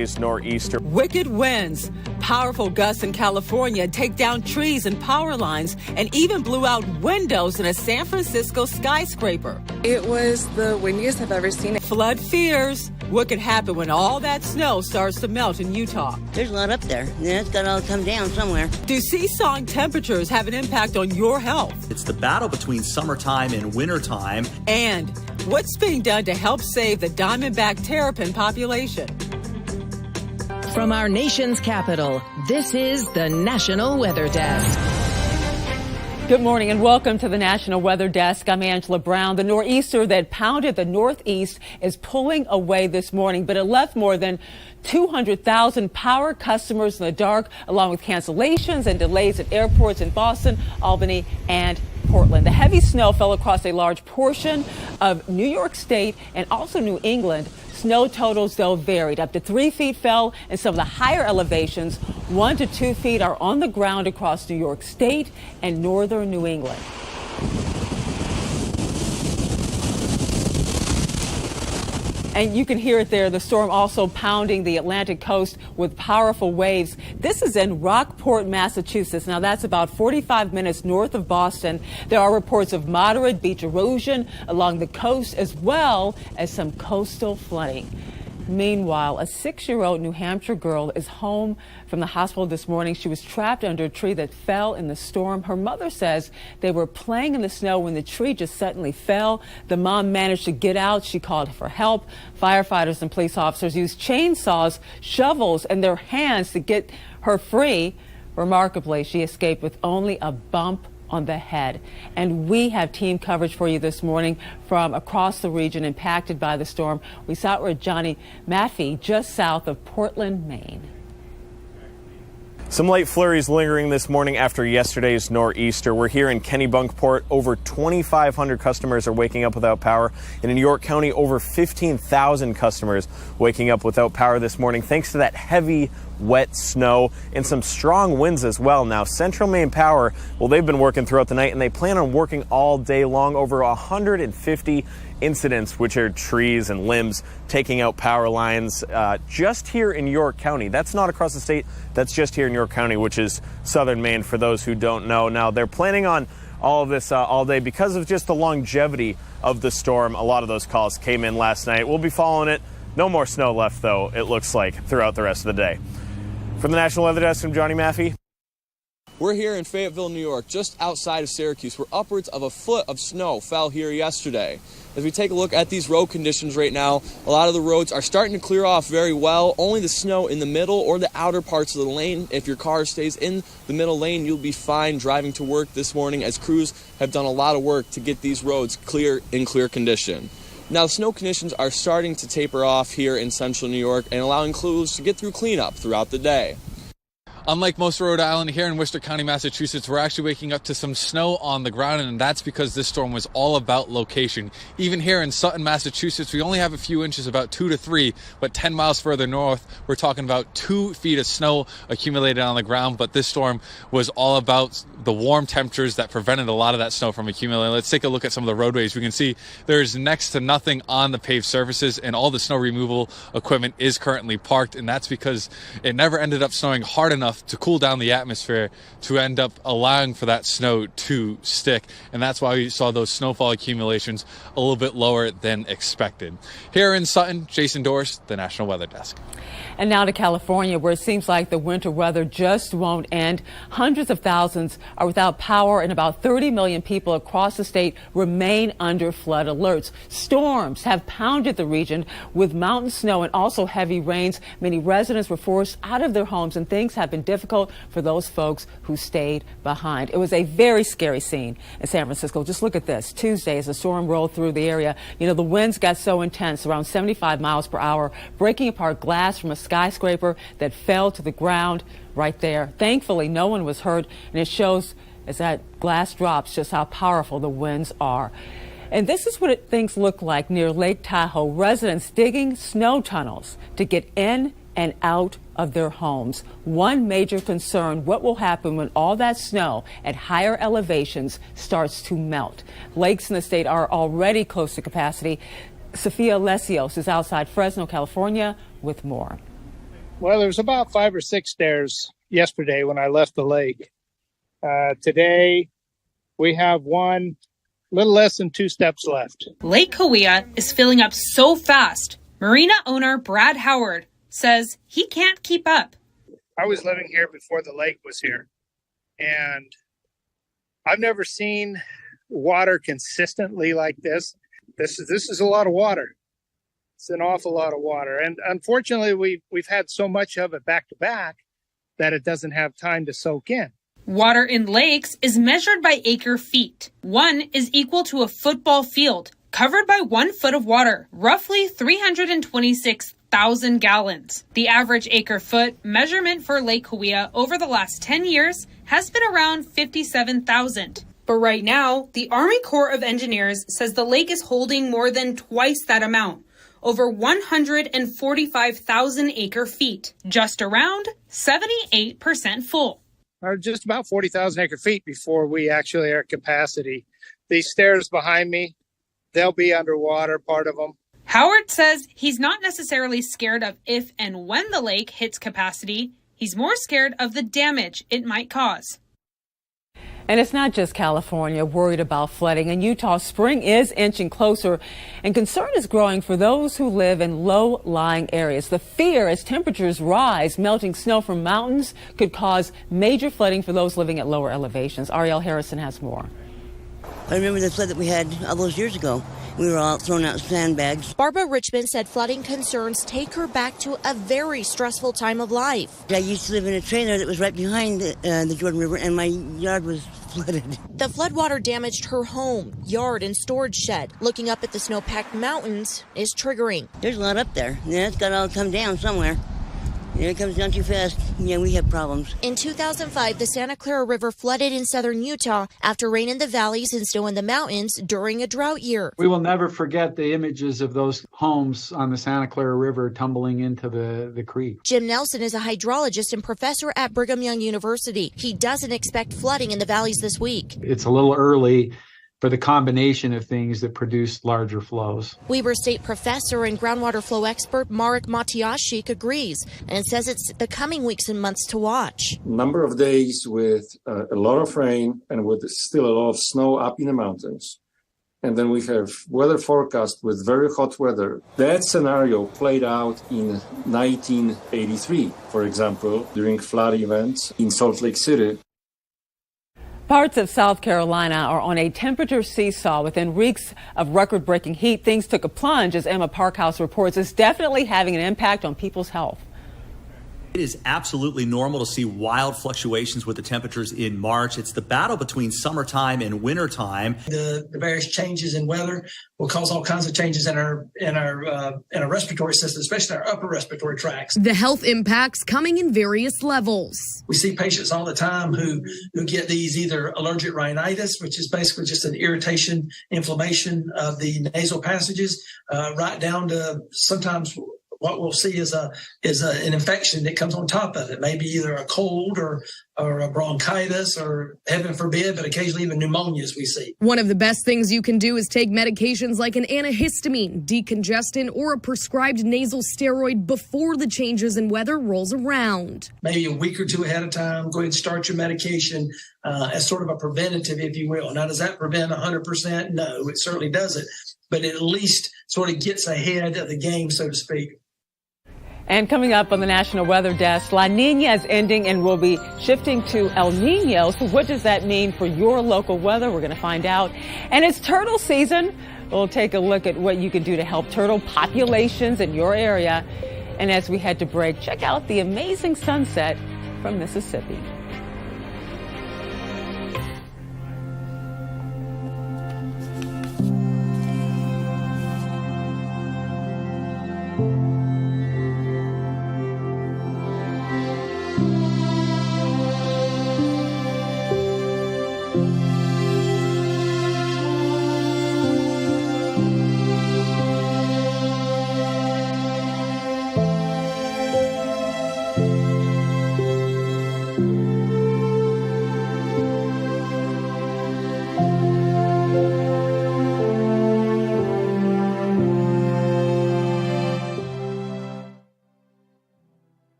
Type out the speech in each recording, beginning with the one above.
Nor'easter. Wicked winds, powerful gusts in California take down trees and power lines and even blew out windows in a San Francisco skyscraper. It was the windiest I've ever seen it. Flood fears. What could happen when all that snow starts to melt in Utah? There's a lot up there. Yeah, it's got to all come down somewhere. Do seesawing temperatures have an impact on your health? It's the battle between summertime and wintertime. And what's being done to help save the diamondback terrapin population? From our nation's capital, this is the National Weather Desk. Good morning and welcome to the National Weather Desk. I'm Angela Brown. The nor'easter that pounded the Northeast is pulling away this morning, but it left more than 200,000 power customers in the dark, along with cancellations and delays at airports in Boston, Albany, and Portland. The heavy snow fell across a large portion of New York State and also New England. Snow totals, though, varied. Up to 3 feet fell in some of the higher elevations. 1 to 2 feet are on the ground across New York State and northern New England. And you can hear it there, the storm also pounding the Atlantic coast with powerful waves. This is in Rockport, Massachusetts. Now, that's about 45 minutes north of Boston. There are reports of moderate beach erosion along the coast, as well as some coastal flooding. Meanwhile, a 6-year-old New Hampshire girl is home from the hospital this morning. She was trapped under a tree that fell in the storm. Her mother says they were playing in the snow when the tree just suddenly fell. The mom managed to get out. She called for help. Firefighters and police officers used chainsaws, shovels, and their hands to get her free. Remarkably, she escaped with only a bump on the head. And we have team coverage for you this morning from across the region impacted by the storm. We saw it with Johnny Maffei just south of Portland, Maine. Some light flurries lingering this morning after yesterday's nor'easter. We're here in Kennebunkport. Over 2,500 customers are waking up without power. And in York County, over 15,000 customers waking up without power this morning thanks to that heavy, wet snow and some strong winds as well. Now, Central Maine Power, well, they've been working throughout the night and they plan on working all day long. Over 150 incidents, which are trees and limbs taking out power lines just here in York County. That's not across the state. That's just here in York County, which is southern Maine, for those who don't know. Now, they're planning on all of this all day because of just the longevity of the storm. A lot of those calls came in last night. We'll be following it. No more snow left, though, it looks like, throughout the rest of the day. From the National Weather Desk, I'm Johnny Maffei. We're here in Fayetteville, New York, just outside of Syracuse, where upwards of a foot of snow fell here yesterday. As we take a look at these road conditions right now, a lot of the roads are starting to clear off very well. Only the snow in the middle or the outer parts of the lane. If your car stays in the middle lane, you'll be fine driving to work this morning, as crews have done a lot of work to get these roads clear in clear condition. Now, snow conditions are starting to taper off here in central New York and allowing crews to get through cleanup throughout the day. Unlike most of Rhode Island, here in Worcester County, Massachusetts, we're actually waking up to some snow on the ground, and that's because this storm was all about location. Even here in Sutton, Massachusetts, we only have a few inches, about 2 to 3, but 10 miles further north, we're talking about 2 feet of snow accumulated on the ground. But this storm was all about the warm temperatures that prevented a lot of that snow from accumulating. Let's take a look at some of the roadways. We can see there's next to nothing on the paved surfaces, and all the snow removal equipment is currently parked, and that's because it never ended up snowing hard enough to cool down the atmosphere to end up allowing for that snow to stick. And that's why we saw those snowfall accumulations a little bit lower than expected. Here in Sutton, Jason Dorst, the National Weather Desk. And now to California, where it seems like the winter weather just won't end. Hundreds of thousands are without power, and about 30 million people across the state remain under flood alerts. Storms have pounded the region with mountain snow and also heavy rains. Many residents were forced out of their homes, and things have been difficult for those folks who stayed behind. It was a very scary scene in San Francisco. Just look at this. Tuesday, as the storm rolled through the area, the winds got so intense, around 75 miles per hour, breaking apart glass from a skyscraper that fell to the ground right there. Thankfully, no one was hurt, and it shows as that glass drops just how powerful the winds are. And this is what things look like near Lake Tahoe. Residents digging snow tunnels to get in and out of their homes. One major concern, what will happen when all that snow at higher elevations starts to melt? Lakes in the state are already close to capacity. Sophia Lesios is outside Fresno, California, with more. Well, there was about 5 or 6 stairs yesterday when I left the lake. Today, we have one, little less than 2 steps left. Lake Cahuilla is filling up so fast. Marina owner Brad Howard says he can't keep up. I was living here before the lake was here, and I've never seen water consistently like this. This is a lot of water. It's an awful lot of water, and unfortunately, we've had so much of it back to back that it doesn't have time to soak in. Water in lakes is measured by acre feet. 1 is equal to a football field, covered by 1 foot of water, roughly 326,000 gallons. The average acre foot measurement for Lake Cahuilla over the last 10 years has been around 57,000. But right now, the Army Corps of Engineers says the lake is holding more than twice that amount, over 145,000 acre feet, just around 78% full. Just about 40,000 acre feet before we actually are at capacity. These stairs behind me, they'll be underwater, part of them. Howard says he's not necessarily scared of if and when the lake hits capacity. He's more scared of the damage it might cause. And it's not just California worried about flooding. In Utah, spring is inching closer, and concern is growing for those who live in low-lying areas. The fear as temperatures rise, melting snow from mountains could cause major flooding for those living at lower elevations. Ariel Harrison has more. I remember the flood that we had all those years ago. We were all throwing out sandbags. Barbara Richmond said flooding concerns take her back to a very stressful time of life. I used to live in a trailer that was right behind the Jordan River, and my yard was flooded. The floodwater damaged her home, yard, and storage shed. Looking up at the snow-packed mountains is triggering. There's a lot up there. Yeah, it's got to all come down somewhere. It comes down too fast. Yeah, we have problems. In 2005, the Santa Clara River flooded in southern Utah after rain in the valleys and snow in the mountains during a drought year. We will never forget the images of those homes on the Santa Clara River tumbling into the creek. Jim Nelson is a hydrologist and professor at Brigham Young University. He doesn't expect flooding in the valleys this week. It's a little early for the combination of things that produce larger flows. Weber State professor and groundwater flow expert Marek Matiashik agrees and says it's the coming weeks and months to watch. Number of days with a lot of rain and with still a lot of snow up in the mountains. And then we have weather forecast with very hot weather. That scenario played out in 1983, for example, during flood events in Salt Lake City. Parts of South Carolina are on a temperature seesaw within weeks of record-breaking heat. Things took a plunge, as Emma Parkhouse reports. It's definitely having an impact on people's health. It is absolutely normal to see wild fluctuations with the temperatures in March. It's the battle between summertime and wintertime. The various changes in weather will cause all kinds of changes in our respiratory system, especially our upper respiratory tracts. The health impacts coming in various levels. We see patients all the time who get these either allergic rhinitis, which is basically just an irritation, inflammation of the nasal passages, right down to sometimes what we'll see is an infection that comes on top of it, maybe either a cold or a bronchitis or, heaven forbid, but occasionally even pneumonias we see. One of the best things you can do is take medications like an antihistamine, decongestant, or a prescribed nasal steroid before the changes in weather rolls around. Maybe a week or two ahead of time, go ahead and start your medication as sort of a preventative, if you will. Now, does that prevent 100%? No, it certainly doesn't, but it at least sort of gets ahead of the game, so to speak. And coming up on the National Weather Desk, La Nina is ending and we'll be shifting to El Nino. So what does that mean for your local weather? We're going to find out. And it's turtle season. We'll take a look at what you can do to help turtle populations in your area. And as we head to break, check out the amazing sunset from Mississippi.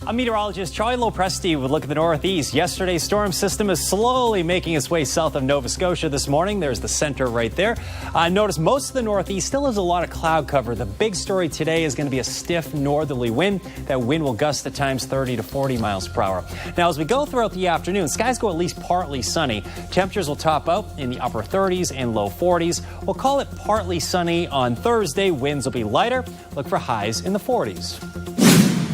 I'm meteorologist Charlie Lopresti with a look at the Northeast. Yesterday's storm system is slowly making its way south of Nova Scotia this morning. There's the center right there. Notice most of the Northeast still has a lot of cloud cover. The big story today is going to be a stiff northerly wind. That wind will gust at times 30 to 40 miles per hour. Now, as we go throughout the afternoon, skies go at least partly sunny. Temperatures will top out in the upper 30s and low 40s. We'll call it partly sunny on Thursday. Winds will be lighter. Look for highs in the 40s.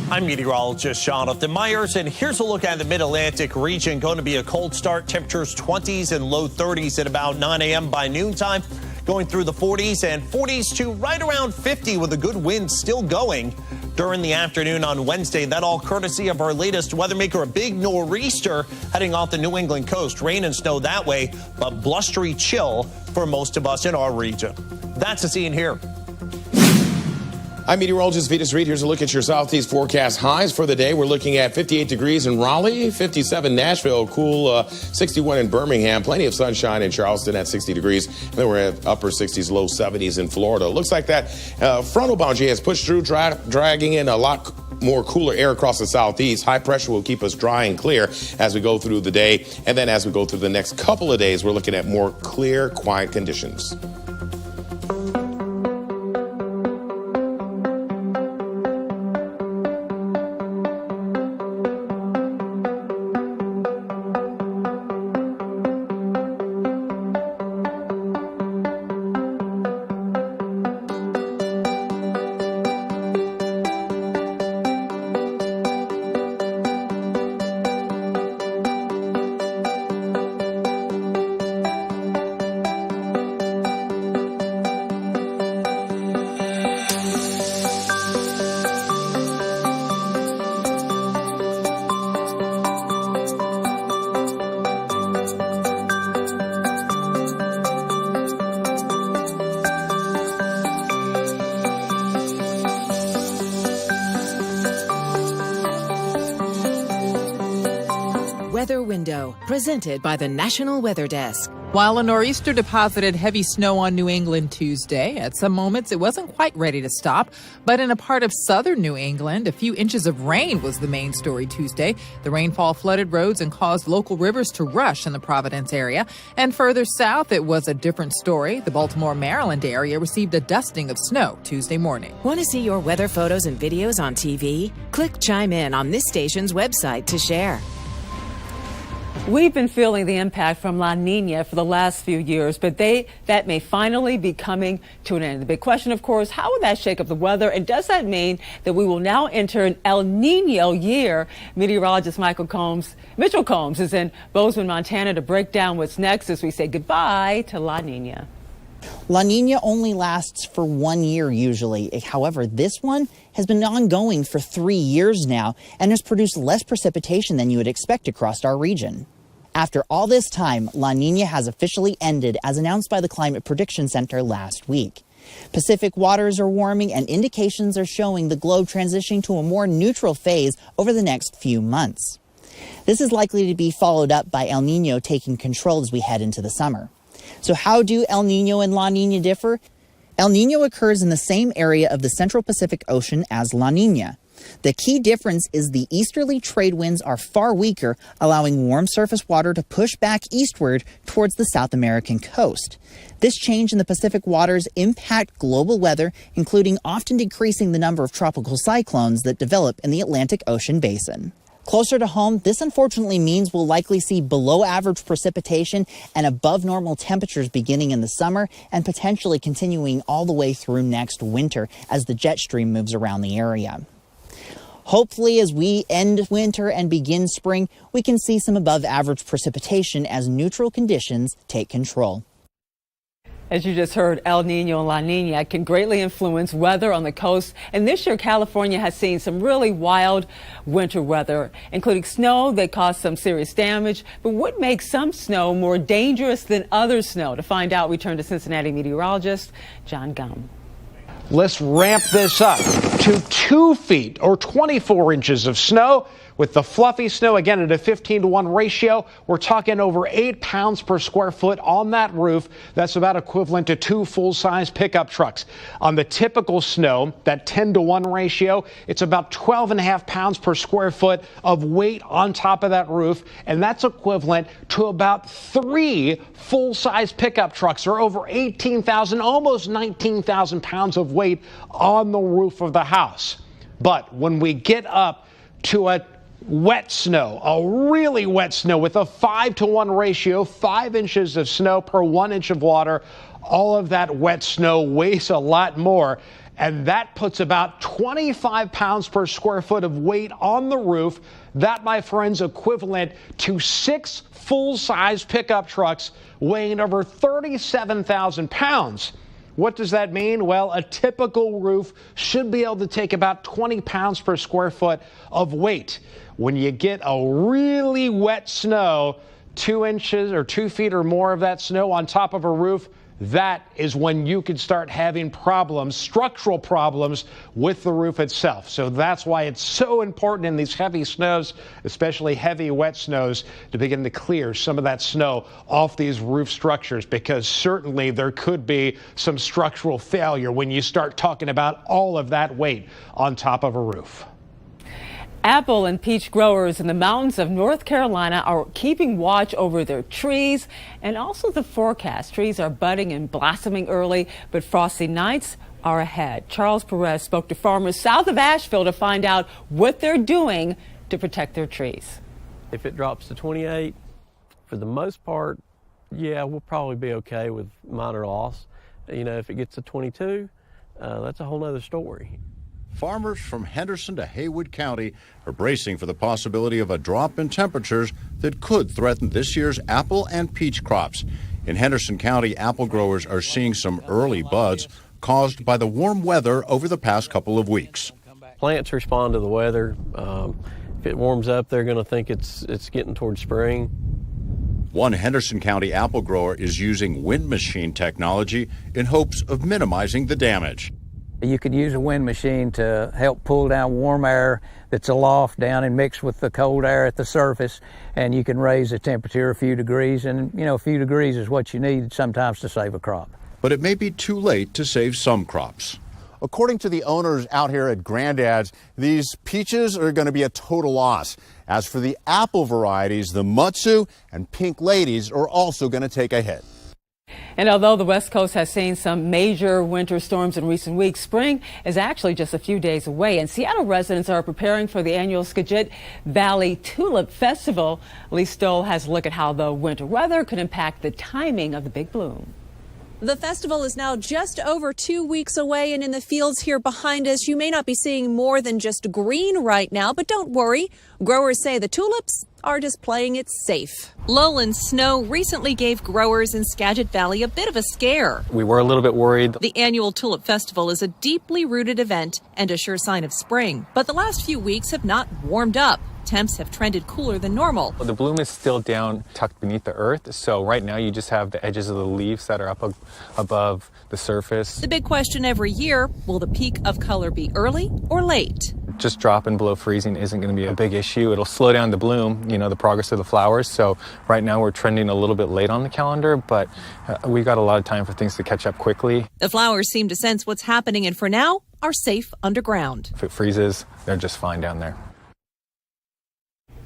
I'm meteorologist Jonathan Myers, and here's a look at the mid-Atlantic region. Going to be a cold start, temperatures 20s and low 30s at about 9 a.m. by noontime, going through the 40s and 40s to right around 50 with a good wind still going during the afternoon on Wednesday. That all courtesy of our latest weather maker, a big nor'easter heading off the New England coast. Rain and snow that way, but blustery chill for most of us in our region. That's the scene here. I'm meteorologist Vitas Reed. Here's a look at your southeast forecast highs for the day. We're looking at 58 degrees in Raleigh, 57 Nashville, cool 61 in Birmingham, plenty of sunshine in Charleston at 60 degrees. And then we're at upper 60s, low 70s in Florida. Looks like that frontal boundary has pushed through, dragging in a lot more cooler air across the southeast. High pressure will keep us dry and clear as we go through the day. And then as we go through the next couple of days, we're looking at more clear, quiet conditions. Weather Window, presented by the National Weather Desk. While a nor'easter deposited heavy snow on New England Tuesday, at some moments it wasn't quite ready to stop. But in a part of southern New England, a few inches of rain was the main story Tuesday. The rainfall flooded roads and caused local rivers to rush in the Providence area. And further south, it was a different story. The Baltimore, Maryland area received a dusting of snow Tuesday morning. Want to see your weather photos and videos on TV? Click Chime In on this station's website to share. We've been feeling the impact from La Nina for the last few years, but that may finally be coming to an end. The big question, of course, how will that shake up the weather? And does that mean that we will now enter an El Nino year? Meteorologist Mitchell Combs is in Bozeman, Montana to break down what's next as we say goodbye to La Nina. La Nina only lasts for 1 year usually. However, this one has been ongoing for 3 years now and has produced less precipitation than you would expect across our region. After all this time, La Nina has officially ended, as announced by the Climate Prediction Center last week. Pacific waters are warming and indications are showing the globe transitioning to a more neutral phase over the next few months. This is likely to be followed up by El Nino taking control as we head into the summer. So how do El Nino and La Nina differ? El Nino occurs in the same area of the Central Pacific Ocean as La Nina. The key difference is the easterly trade winds are far weaker, allowing warm surface water to push back eastward towards the South American coast. This change in the Pacific waters impact global weather, including often decreasing the number of tropical cyclones that develop in the Atlantic Ocean basin. Closer to home, this unfortunately means we'll likely see below average precipitation and above normal temperatures beginning in the summer and potentially continuing all the way through next winter as the jet stream moves around the area. Hopefully, as we end winter and begin spring, we can see some above average precipitation as neutral conditions take control. As you just heard, El Nino and La Nina can greatly influence weather on the coast. And this year, California has seen some really wild winter weather, including snow that caused some serious damage. But what makes some snow more dangerous than other snow? To find out, we turn to Cincinnati meteorologist John Gum. Let's ramp this up to 2 feet or 24 inches of snow. With the fluffy snow, again, at a 15-to-1 ratio, we're talking over 8 pounds per square foot on that roof. That's about equivalent to 2 full-size pickup trucks. On the typical snow, that 10-to-1 ratio, it's about 12.5 pounds per square foot of weight on top of that roof, and that's equivalent to about 3 full-size pickup trucks, or over 18,000, almost 19,000 pounds of weight on the roof of the house. But when we get up to a wet snow, a really wet snow with a 5-to-1 ratio, 5 inches of snow per 1 inch of water, all of that wet snow weighs a lot more. And that puts about 25 pounds per square foot of weight on the roof. That, my friends, equivalent to 6 full-size pickup trucks weighing over 37,000 pounds. What does that mean? Well, a typical roof should be able to take about 20 pounds per square foot of weight. When you get a really wet snow, 2 inches or 2 feet or more of that snow on top of a roof, that is when you could start having problems, structural problems with the roof itself. So that's why it's so important in these heavy snows, especially heavy wet snows, to begin to clear some of that snow off these roof structures, because certainly there could be some structural failure when you start talking about all of that weight on top of a roof. Apple and peach growers in the mountains of North Carolina are keeping watch over their trees and also the forecast. Trees are budding and blossoming early, but frosty nights are ahead. Charles Perez spoke to farmers south of Asheville to find out what they're doing to protect their trees. If it drops to 28, for the most part, yeah, we'll probably be okay with minor loss. You know, if it gets to 22, that's a whole nother story. Farmers from Henderson to Haywood County are bracing for the possibility of a drop in temperatures that could threaten this year's apple and peach crops. In Henderson County, apple growers are seeing some early buds caused by the warm weather over the past couple of weeks. Plants respond to the weather. If it warms up, they're going to think it's getting towards spring. One Henderson County apple grower is using wind machine technology in hopes of minimizing the damage. You could use a wind machine to help pull down warm air that's aloft down and mix with the cold air at the surface, and you can raise the temperature a few degrees, and you know, a few degrees is what you need sometimes to save a crop. But it may be too late to save some crops. According to the owners out here at Grandad's, these peaches are going to be a total loss. As for the apple varieties, the Mutsu and Pink Ladies are also going to take a hit. And although the West Coast has seen some major winter storms in recent weeks, spring is actually just a few days away. And Seattle residents are preparing for the annual Skagit Valley Tulip Festival. Lee Stoll has a look at how the winter weather could impact the timing of the big bloom. The festival is now just over 2 weeks away, and in the fields here behind us, you may not be seeing more than just green right now, but don't worry. Growers say the tulips are just playing it safe. Lowland snow recently gave growers in Skagit Valley a bit of a scare. We were a little bit worried. The annual Tulip Festival is a deeply rooted event and a sure sign of spring, but the last few weeks have not warmed up. Temps have trended cooler than normal. The bloom is still down, tucked beneath the earth, so right now you just have the edges of the leaves that are up above the surface. The big question every year, will the peak of color be early or late? Just dropping below freezing isn't going to be a big issue. It'll slow down the bloom, you know, the progress of the flowers. So right now we're trending a little bit late on the calendar, but we've got a lot of time for things to catch up quickly. The flowers seem to sense what's happening and for now are safe underground. If it freezes, they're just fine down there.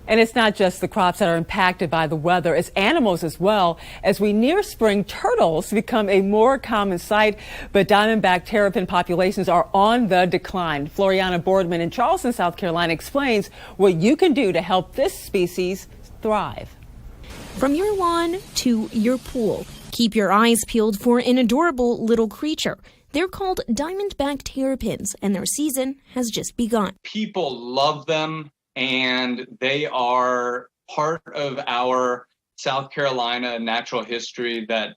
And it's not just the crops that are impacted by the weather, it's animals as well. As we near spring, turtles become a more common sight, but diamondback terrapin populations are on the decline. Floriana Boardman in Charleston, South Carolina explains what you can do to help this species thrive. From your lawn to your pool, keep your eyes peeled for an adorable little creature. They're called diamondback terrapins, and their season has just begun. People love them, and they are part of our South Carolina natural history that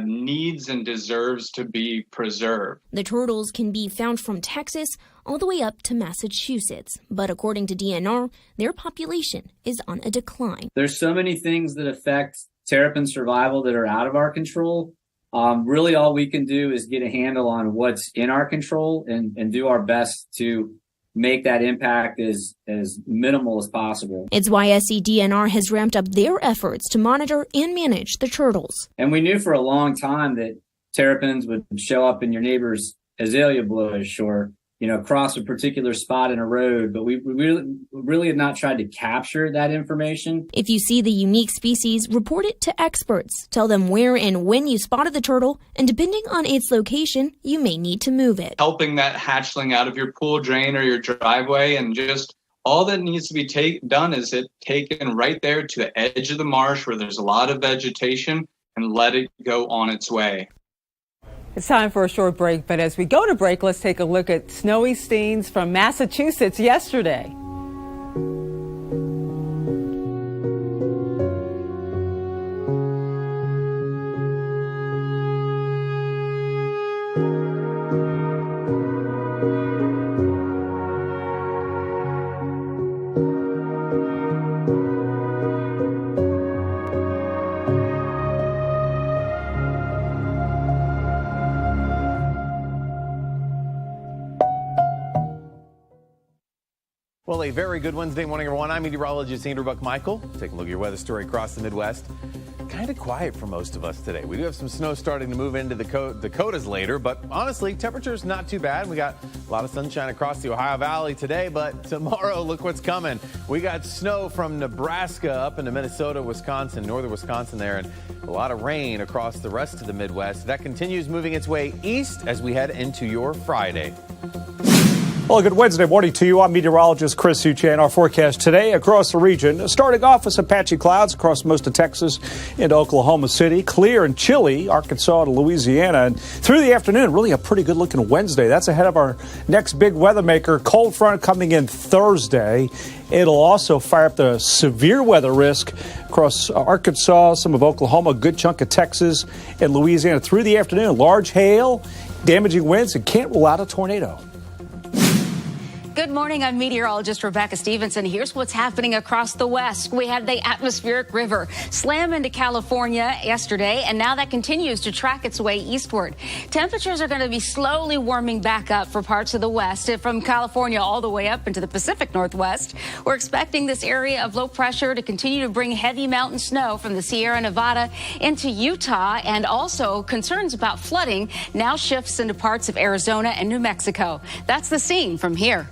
needs and deserves to be preserved. The turtles can be found from Texas all the way up to Massachusetts, but according to DNR, their population is on a decline. There's so many things that affect terrapin survival that are out of our control. Really all we can do is get a handle on what's in our control and do our best to make that impact as minimal as possible. It's why SCDNR has ramped up their efforts to monitor and manage the turtles. And we knew for a long time that terrapins would show up in your neighbor's azalea bush or, cross a particular spot in a road, but we really have not tried to capture that information. If you see the unique species, report it to experts. Tell them where and when you spotted the turtle, and depending on its location, you may need to move it. Helping that hatchling out of your pool drain or your driveway, and just all that needs to be done is it taken right there to the edge of the marsh where there's a lot of vegetation and let it go on its way. It's time for a short break, but as we go to break, let's take a look at snowy scenes from Massachusetts yesterday. Well, a very good Wednesday morning, everyone. I'm meteorologist Andrew Buck-Michael. Taking a look at your weather story across the Midwest. Kind of quiet for most of us today. We do have some snow starting to move into the Dakotas later, but honestly, temperature's not too bad. We got a lot of sunshine across the Ohio Valley today, but tomorrow, look what's coming. We got snow from Nebraska up into Minnesota, Wisconsin, northern Wisconsin there, and a lot of rain across the rest of the Midwest. That continues moving its way east as we head into your Friday. Well, good Wednesday morning to you. I'm meteorologist Chris Suchan. Our forecast today across the region, starting off with some patchy clouds across most of Texas into Oklahoma City. Clear and chilly, Arkansas to Louisiana. And through the afternoon, really a pretty good looking Wednesday. That's ahead of our next big weather maker. Cold front coming in Thursday. It'll also fire up the severe weather risk across Arkansas, some of Oklahoma, a good chunk of Texas and Louisiana. Through the afternoon, large hail, damaging winds, and can't rule out a tornado. Good morning. I'm meteorologist Rebecca Stevenson. Here's what's happening across the West. We had the atmospheric river slam into California yesterday, and now that continues to track its way eastward. Temperatures are going to be slowly warming back up for parts of the West, from California all the way up into the Pacific Northwest. We're expecting this area of low pressure to continue to bring heavy mountain snow from the Sierra Nevada into Utah, and also concerns about flooding now shifts into parts of Arizona and New Mexico. That's the scene from here.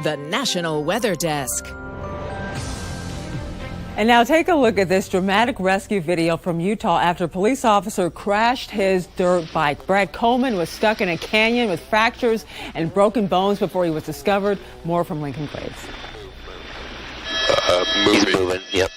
The National Weather Desk. And now take a look at this dramatic rescue video from Utah after a police officer crashed his dirt bike. Brad Coleman was stuck in a canyon with fractures and broken bones before he was discovered. More from Lincoln Graves. Moving. Yep.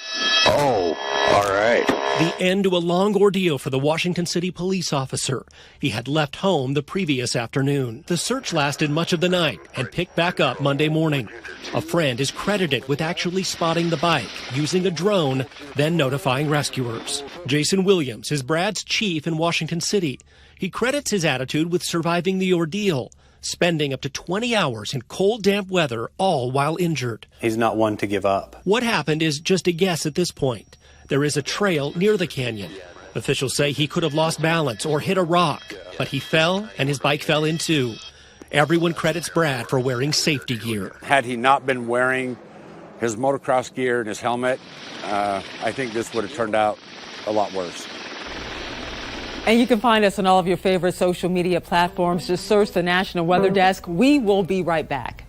Oh, all right. The end to a long ordeal for the Washington City police officer. He had left home the previous afternoon. The search lasted much of the night and picked back up Monday morning. A friend is credited with actually spotting the bike, using a drone, then notifying rescuers. Jason Williams is Brad's chief in Washington City. He credits his attitude with surviving the ordeal, spending up to 20 hours in cold, damp weather, all while injured. He's not one to give up. What happened is just a guess at this point. There is a trail near the canyon. Officials say he could have lost balance or hit a rock, but he fell and his bike fell in too. Everyone credits Brad for wearing safety gear. Had he not been wearing his motocross gear and his helmet, I think this would have turned out a lot worse. And you can find us on all of your favorite social media platforms. Just search the National Weather Desk. We will be right back.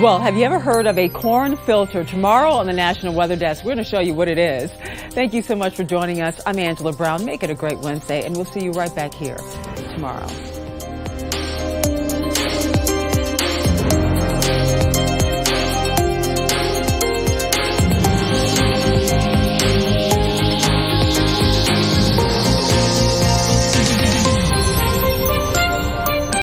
Well, have you ever heard of a corn filter? Tomorrow on the National Weather Desk, we're going to show you what it is. Thank you so much for joining us. I'm Angela Brown. Make it a great Wednesday, and we'll see you right back here tomorrow.